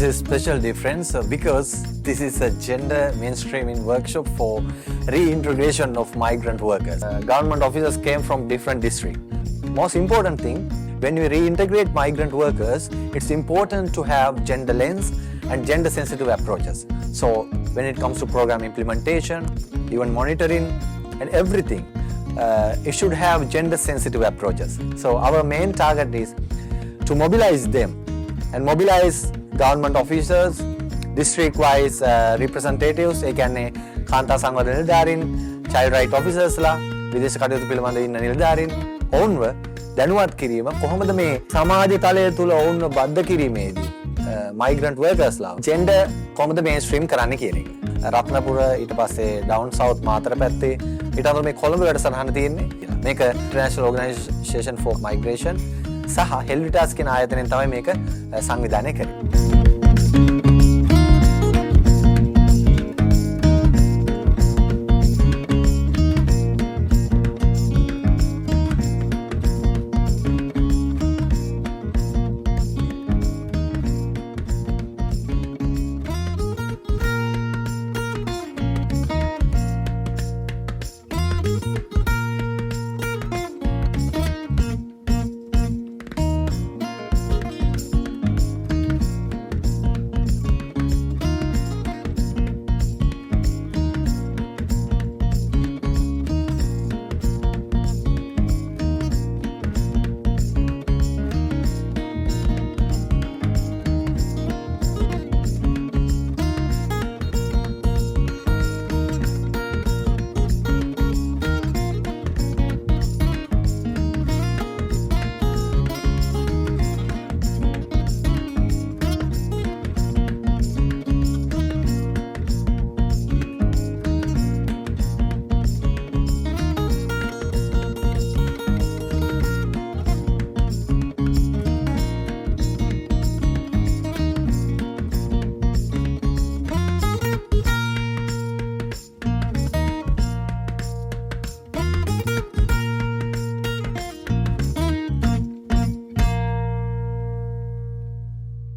This is special difference because this is a gender mainstreaming workshop for reintegration of migrant workers. Government officers came from different districts. Most important thing, when we reintegrate migrant workers, it's important to have gender lens and gender sensitive approaches. So when it comes to program implementation, even monitoring and everything, it should have gender sensitive approaches. So our main target is to mobilize them and mobilize government officers, district wise representatives, ඒ කියන්නේ කාන්තා සංවර්ධන නිලධාරීන්, child right officers ලා, විදේශ කටයුතු පිළිබඳ ඉන්න නිලධාරීන් ඔවුන්ව දැනුවත් කිරීම කොහොමද මේ සමාජ තලය තුල ඔවුන්ව බද්ධ කිරීමේදී migrant workers ලා gender කොහොමද mainstream කරන්න කියන එක. රත්නපුර ඊට පස්සේ down south මාතර පැත්තේ ඊට අතර මේ කොළඹ වැඩසටහන තියෙන්නේ. මේක International Organization for Migration සහ හෙල්විටාස් කියන ආයතනයෙන් තමයි මේක සංවිධානය කරන්නේ.